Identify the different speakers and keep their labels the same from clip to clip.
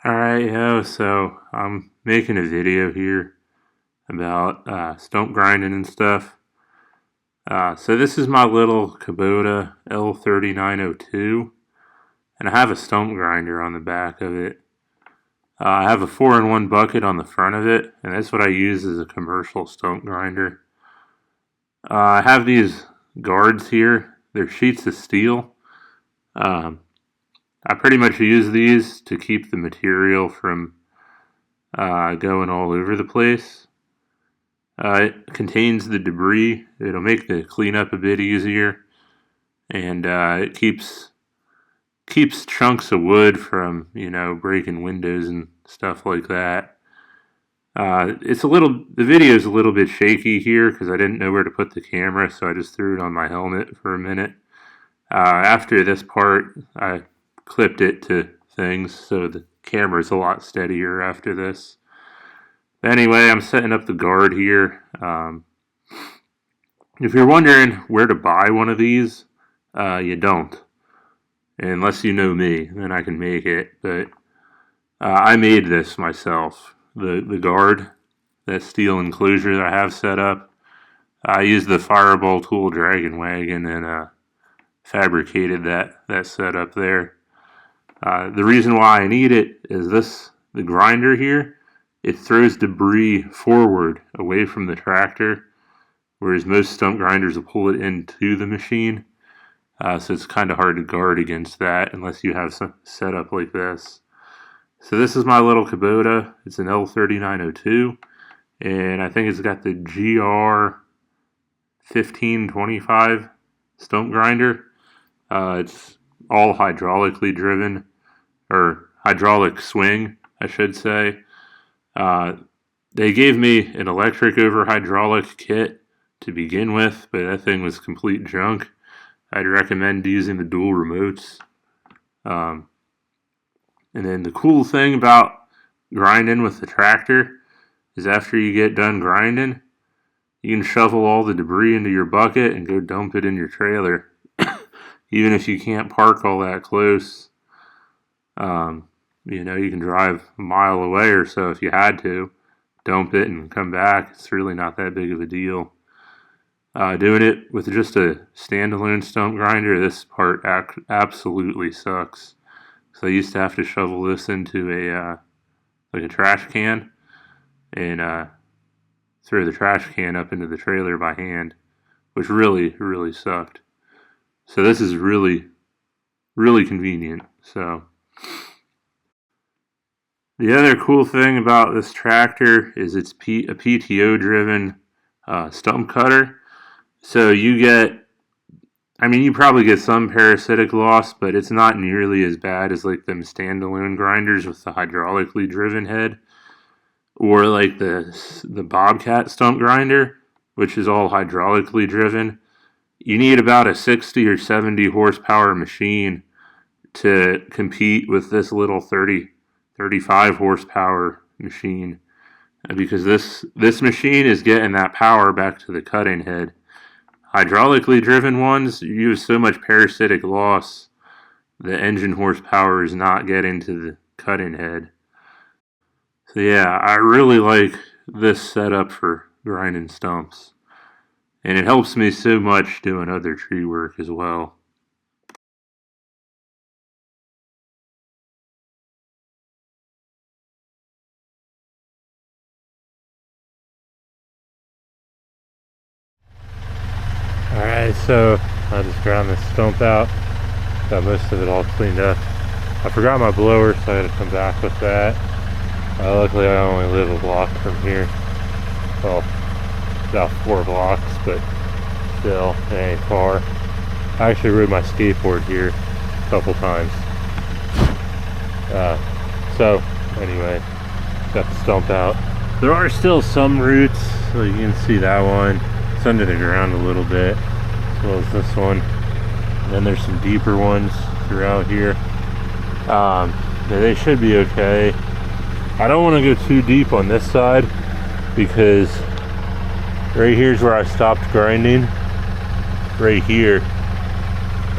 Speaker 1: Alright, so I'm making a video here about stump grinding and stuff. So this is my little Kubota L3902, and I have a stump grinder on the back of it. I have a 4-in-1 bucket on the front of it, and that's what I use as a commercial stump grinder. I have these guards here. They're sheets of steel. I pretty much use these to keep the material from going all over the place. It contains the debris. It'll make the cleanup a bit easier, and it keeps chunks of wood from breaking windows and stuff like that. The video is a little bit shaky here because I didn't know where to put the camera, so I just threw it on my helmet for a minute. After this part, I clipped it to things, so the camera's a lot steadier after this. Anyway, I'm setting up the guard here. If you're wondering where to buy one of these, you don't. Unless you know me, then I can make it. But I made this myself. The guard, that steel enclosure that I have set up, I used the Fireball tool Dragon Wagon and fabricated that setup there. The reason why I need it is the grinder here, it throws debris forward away from the tractor, whereas most stump grinders will pull it into the machine. So it's kind of hard to guard against that unless you have some setup like this. So this is my little Kubota. It's an L3902, and I think it's got the GR1525 stump grinder. It's all hydraulically driven, or hydraulic swing, I should say. They gave me an electric over hydraulic kit to begin with, but that thing was complete junk. I'd recommend using the dual remotes. And then the cool thing about grinding with the tractor is after you get done grinding, you can shovel all the debris into your bucket and go dump it in your trailer. Even if you can't park all that close, you can drive a mile away or so if you had to, dump it and come back. It's really not that big of a deal. Doing it with just a standalone stump grinder, this part absolutely sucks. So I used to have to shovel this into a trash can and throw the trash can up into the trailer by hand, which really, really sucked. So this is really, really convenient. So the other cool thing about this tractor is it's a PTO-driven stump cutter. So you probably get some parasitic loss, but it's not nearly as bad as like them standalone grinders with the hydraulically driven head, or like the Bobcat stump grinder, which is all hydraulically driven. You need about a 60 or 70 horsepower machine to compete with this little 35 horsepower machine, because this machine is getting that power back to the cutting head. Hydraulically driven ones use so much parasitic loss, the engine horsepower is not getting to the cutting head. So yeah, I really like this setup for grinding stumps. And it helps me so much doing other tree work as well. Alright, so I just ground this stump out. Got most of it all cleaned up. I forgot my blower, so I had to come back with that. Luckily I only live a block from here. Well, about 4 blocks, but still, it ain't far. I actually rode my skateboard here a couple times. So, anyway, got the stump out. There are still some roots, so you can see that one. It's under the ground a little bit, as well as this one. And then there's some deeper ones throughout here. They should be okay. I don't want to go too deep on this side because right here's where I stopped grinding. Right here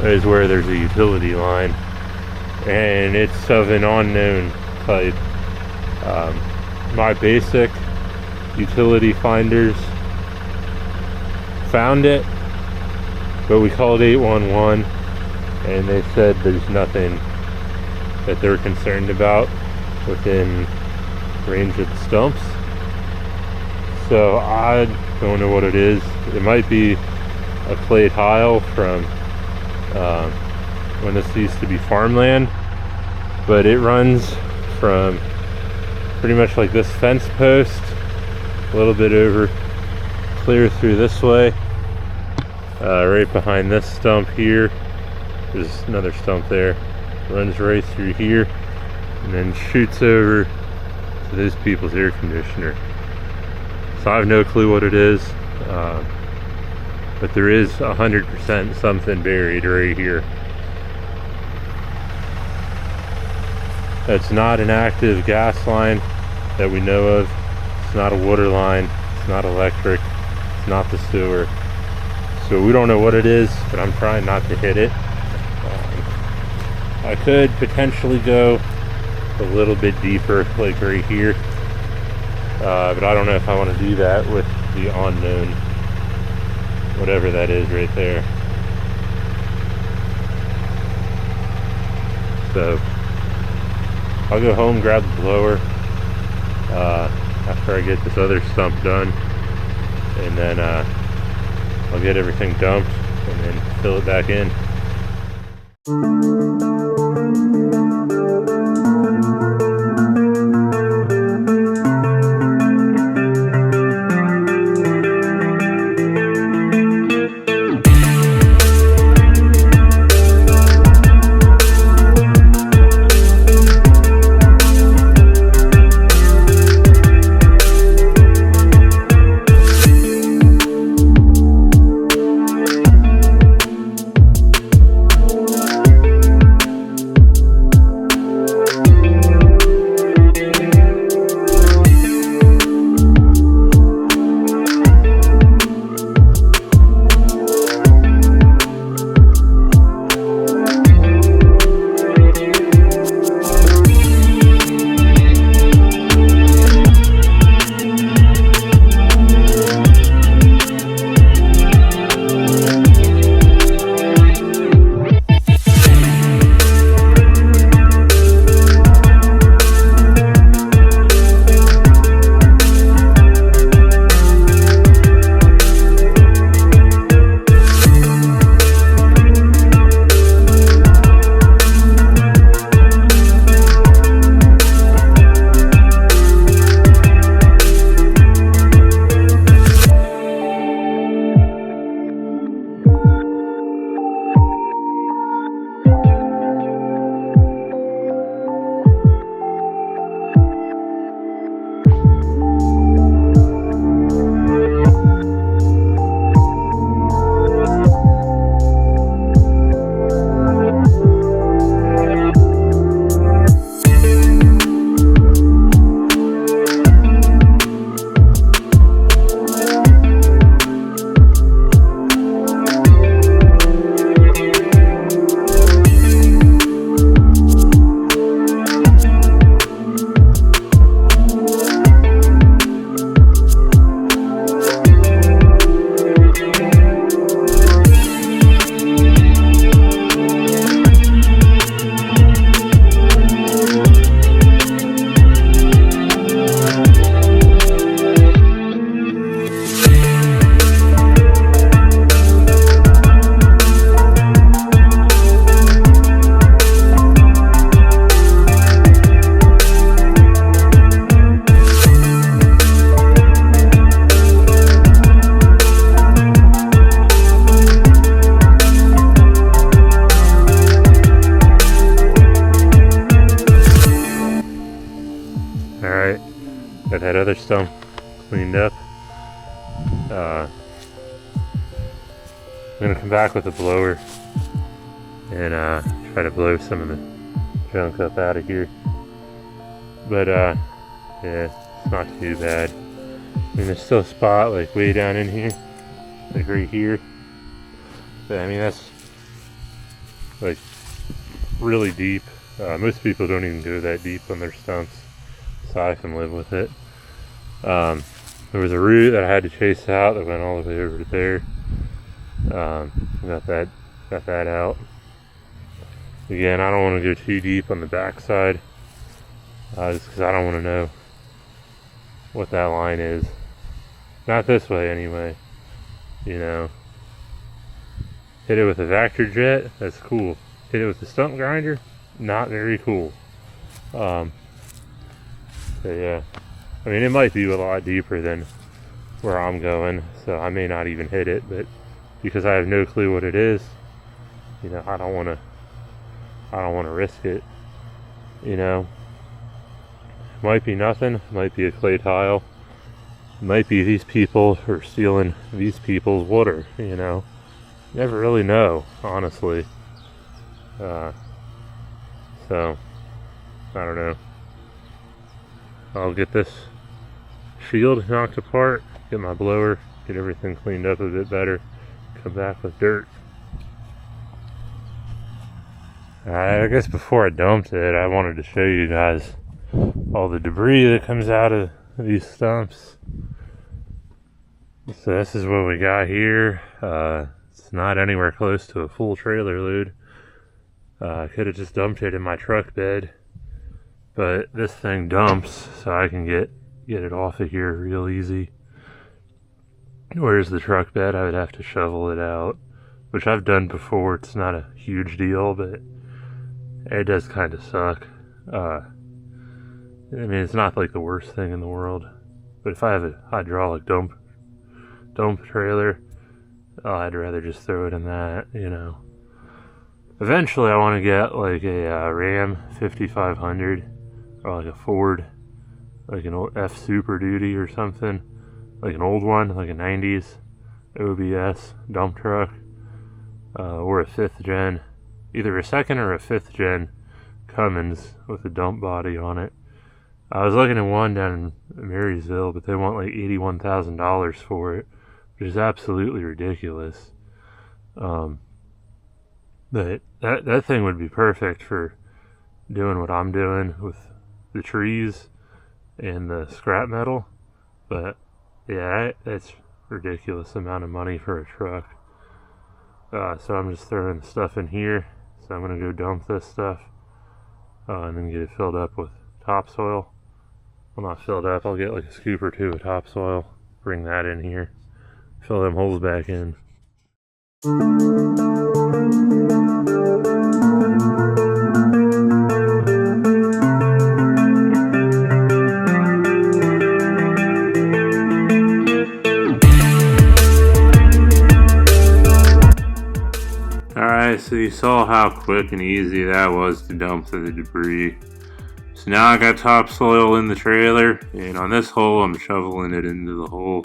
Speaker 1: is where there's a utility line, and it's of an unknown type. My basic utility finders found it, but we called 811 and they said there's nothing that they're concerned about within range of the stumps. So I don't know what it is. It might be a clay tile from when this used to be farmland, but it runs from pretty much like this fence post a little bit over, clear through this way, right behind this stump here. There's another stump there, runs right through here and then shoots over to those people's air conditioner. So I have no clue what it is, but there is 100% something buried right here. It's not an active gas line that we know of. It's not a water line. It's not electric. It's not the sewer. So we don't know what it is, but I'm trying not to hit it. I could potentially go a little bit deeper, like right here. But I don't know if I want to do that with the unknown, whatever that is right there. So I'll go home, grab the blower after I get this other stump done, and then I'll get everything dumped and then fill it back in. Got that other stump cleaned up. I'm gonna come back with a blower and try to blow some of the junk up out of here. But yeah, it's not too bad. I mean, there's still a spot like way down in here, like right here. But I mean, that's like really deep. Most people don't even go that deep on their stumps, so I can live with it. There was a root that I had to chase out that went all the way over to there. Got that out. Again, I don't want to go too deep on the backside, just because I don't want to know what that line is. Not this way anyway, you know. Hit it with a Vector jet, that's cool. Hit it with the stump grinder, not very cool. So yeah, I mean, it might be a lot deeper than where I'm going, so I may not even hit it, but because I have no clue what it is, you know, I don't want to risk it, you know. It might be nothing, it might be a clay tile, it might be these people are stealing these people's water, you know. Never really know, honestly. So, I don't know. I'll get this shield knocked apart, get my blower, get everything cleaned up a bit better, come back with dirt. I guess before I dumped it, I wanted to show you guys all the debris that comes out of these stumps. So this is what we got here. It's not anywhere close to a full trailer load. I could have just dumped it in my truck bed, but this thing dumps, so I can get it off of here real easy. Whereas the truck bed, I would have to shovel it out, which I've done before. It's not a huge deal, but it does kind of suck. I mean, it's not like the worst thing in the world, but if I have a hydraulic dump trailer, I'd rather just throw it in that, you know. Eventually I want to get like a Ram 5500 or like a Ford, like an old F Super Duty or something, like an old one, like a 90s OBS dump truck, or a 5th gen, either a 2nd or a 5th gen Cummins with a dump body on it. I was looking at one down in Marysville, but they want like $81,000 for it, which is absolutely ridiculous. But that thing would be perfect for doing what I'm doing with the trees and the scrap metal. But yeah, that's ridiculous amount of money for a truck. So I'm just throwing the stuff in here. So I'm gonna go dump this stuff, and then get it filled up with topsoil. Well, not filled up, I'll get like a scoop or two of topsoil, bring that in here, fill them holes back in. Alright, so you saw how quick and easy that was to dump the debris. So now I got topsoil in the trailer, and on this hole I'm shoveling it into the hole.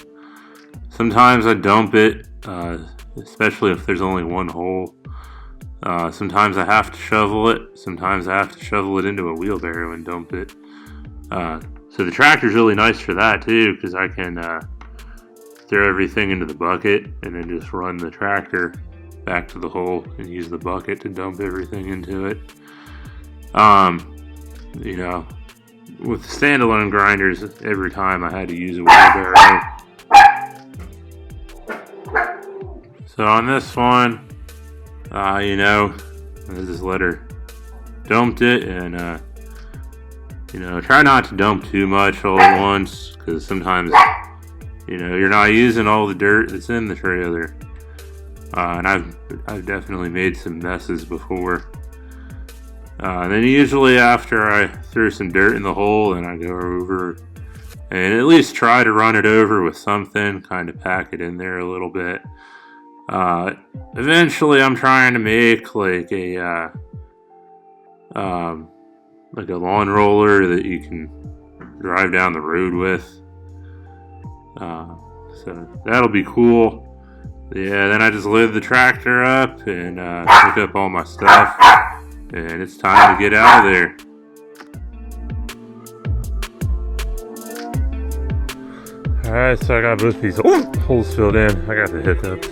Speaker 1: Sometimes I dump it, especially if there's only one hole. Sometimes I have to shovel it, sometimes I have to shovel it into a wheelbarrow and dump it. So the tractor's really nice for that too, because I can throw everything into the bucket and then just run the tractor back to the hole and use the bucket to dump everything into it. You know, with standalone grinders, every time I had to use a wheelbarrow. So on this one, you know, I just let her dumped it, and you know, try not to dump too much all at once, because sometimes, you know, you're not using all the dirt that's in the trailer. And I've definitely made some messes before. And then usually after I throw some dirt in the hole, and I go over and at least try to run it over with something, kind of pack it in there a little bit. Eventually I'm trying to make like a lawn roller that you can drive down the road with. So that'll be cool. Yeah, then I just load the tractor up and pick up all my stuff, and it's time to get out of there. Alright, so I got both these holes filled in. I got the hiccups.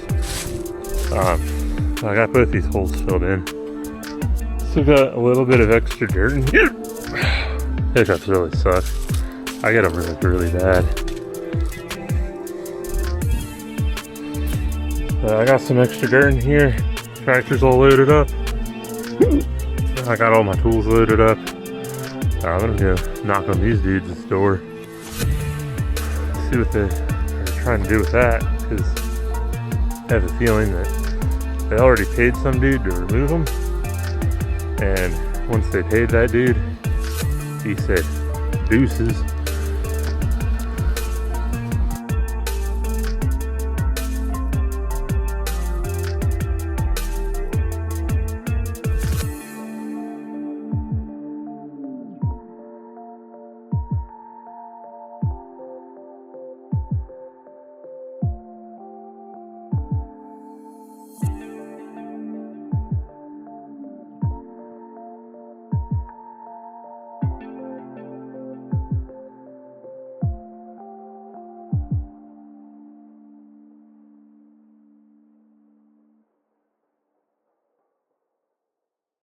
Speaker 1: I got both these holes filled in. also got a little bit of extra dirt in here. Hiccups really suck. I get them really bad. I got some extra dirt in here. Tractor's all loaded up. I got all my tools loaded up. I'm gonna go knock on these dudes' door. See what they're trying to do with that, because I have a feeling that they already paid some dude to remove them. And once they paid that dude, he said, deuces.